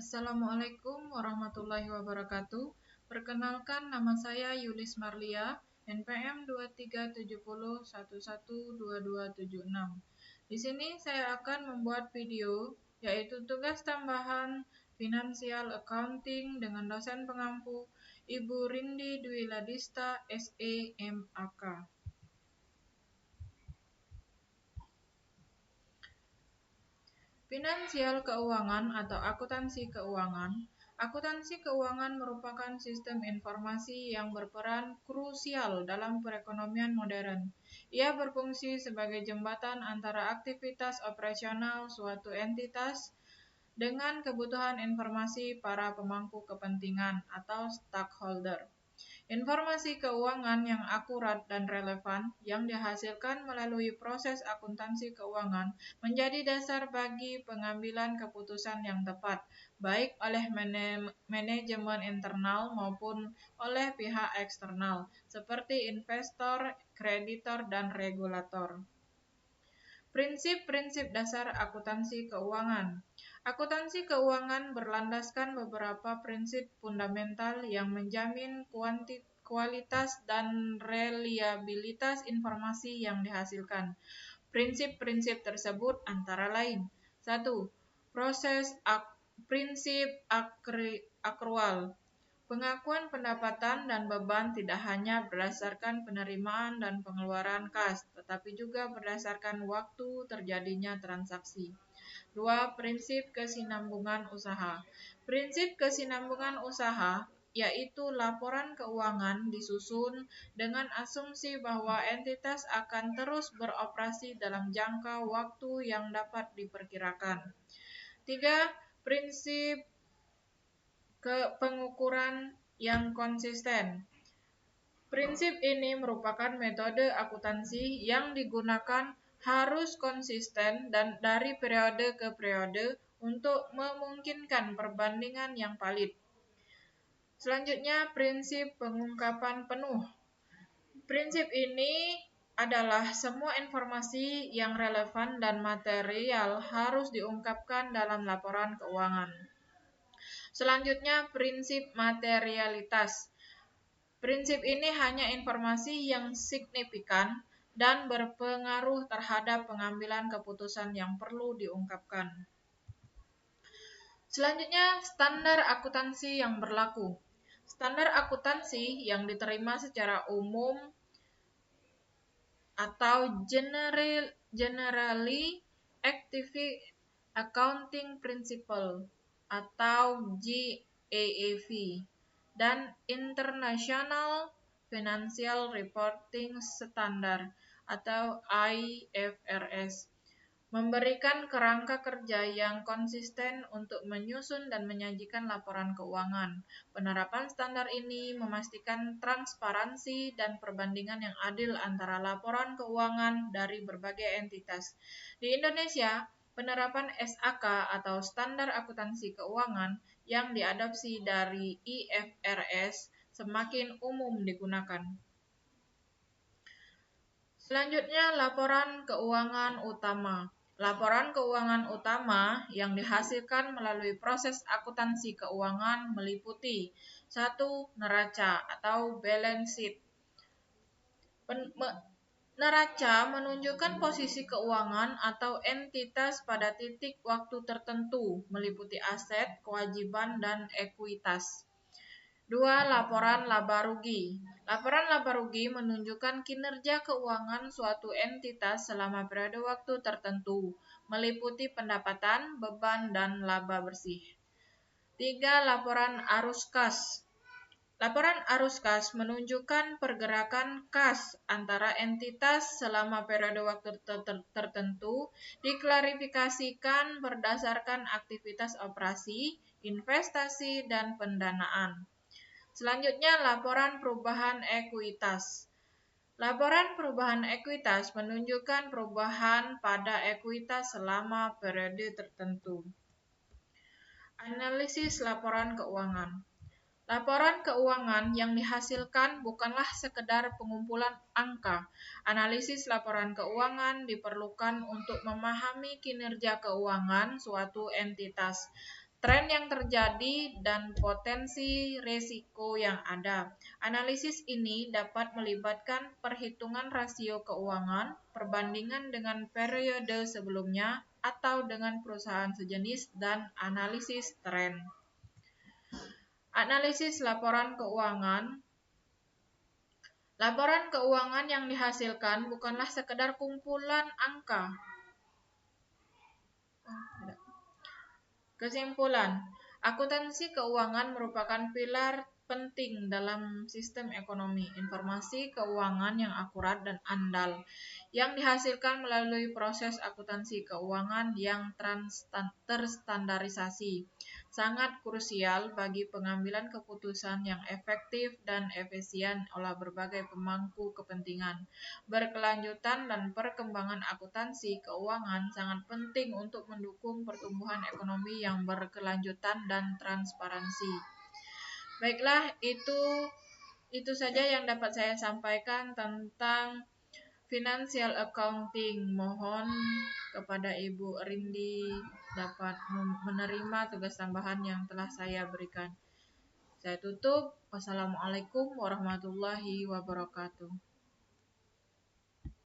Assalamualaikum warahmatullahi wabarakatuh. Perkenalkan, nama saya Yulis Marlia, NPM 2370112276. Di sini saya akan membuat video, yaitu tugas tambahan Financial Accounting dengan dosen pengampu Ibu Rindi Dwi Ladista, SE, MAK. Finansial keuangan atau akuntansi keuangan. Akuntansi keuangan merupakan sistem informasi yang berperan krusial dalam perekonomian modern. Ia berfungsi sebagai jembatan antara aktivitas operasional suatu entitas dengan kebutuhan informasi para pemangku kepentingan atau stakeholder. Informasi keuangan yang akurat dan relevan yang dihasilkan melalui proses akuntansi keuangan menjadi dasar bagi pengambilan keputusan yang tepat, baik oleh manajemen internal maupun oleh pihak eksternal, seperti investor, kreditor, dan regulator. Prinsip-prinsip dasar akuntansi keuangan. Akuntansi keuangan berlandaskan beberapa prinsip fundamental yang menjamin kualitas dan reliabilitas informasi yang dihasilkan. Prinsip-prinsip tersebut antara lain: 1. Prinsip akrual. Pengakuan pendapatan dan beban tidak hanya berdasarkan penerimaan dan pengeluaran kas, tetapi juga berdasarkan waktu terjadinya transaksi. 2. Prinsip kesinambungan usaha. Prinsip kesinambungan usaha yaitu laporan keuangan disusun dengan asumsi bahwa entitas akan terus beroperasi dalam jangka waktu yang dapat diperkirakan. 3. Prinsip pengukuran yang konsisten. Prinsip ini merupakan metode akuntansi yang digunakan harus konsisten dan dari periode ke periode untuk memungkinkan perbandingan yang valid. Selanjutnya, prinsip pengungkapan penuh. Prinsip ini adalah semua informasi yang relevan dan material harus diungkapkan dalam laporan keuangan. Selanjutnya, prinsip materialitas. Prinsip ini hanya informasi yang signifikan dan berpengaruh terhadap pengambilan keputusan yang perlu diungkapkan. Selanjutnya, standar akuntansi yang berlaku. Standar akuntansi yang diterima secara umum atau Generally Accepted Accounting Principle atau GAAP dan International Financial Reporting Standard atau IFRS memberikan kerangka kerja yang konsisten untuk menyusun dan menyajikan laporan keuangan. Penerapan standar ini memastikan transparansi dan perbandingan yang adil antara laporan keuangan dari berbagai entitas. Di Indonesia, penerapan SAK atau Standar Akuntansi Keuangan yang diadopsi dari IFRS semakin umum digunakan. Selanjutnya, laporan keuangan utama. Laporan keuangan utama yang dihasilkan melalui proses akuntansi keuangan meliputi 1. Neraca atau balance sheet. Neraca menunjukkan posisi keuangan atau entitas pada titik waktu tertentu, meliputi aset, kewajiban, dan ekuitas. 2. Laporan laba rugi. Laporan laba rugi menunjukkan kinerja keuangan suatu entitas selama periode waktu tertentu, meliputi pendapatan, beban, dan laba bersih. 3. Laporan arus kas. Laporan arus kas menunjukkan pergerakan kas antara entitas selama periode waktu tertentu, diklarifikasikan berdasarkan aktivitas operasi, investasi, dan pendanaan. Selanjutnya, laporan perubahan ekuitas. Laporan perubahan ekuitas menunjukkan perubahan pada ekuitas selama periode tertentu. Analisis laporan keuangan. Laporan keuangan yang dihasilkan bukanlah sekedar pengumpulan angka. Analisis laporan keuangan diperlukan untuk memahami kinerja keuangan suatu entitas, tren yang terjadi, dan potensi resiko yang ada. Analisis ini dapat melibatkan perhitungan rasio keuangan, perbandingan dengan periode sebelumnya, atau dengan perusahaan sejenis, dan analisis tren. Analisis laporan keuangan. Laporan keuangan yang dihasilkan bukanlah sekedar kumpulan angka. Kesimpulan, akuntansi keuangan merupakan pilar penting dalam sistem ekonomi. Informasi keuangan yang akurat dan andal yang dihasilkan melalui proses akuntansi keuangan yang terstandarisasi sangat krusial bagi pengambilan keputusan yang efektif dan efisien oleh berbagai pemangku kepentingan. Berkelanjutan dan perkembangan akuntansi keuangan sangat penting untuk mendukung pertumbuhan ekonomi yang berkelanjutan dan transparansi. Baiklah, itu saja yang dapat saya sampaikan tentang financial accounting. Mohon kepada Ibu Rindi dapat menerima tugas tambahan yang telah saya berikan. Saya tutup. Wassalamualaikum warahmatullahi wabarakatuh.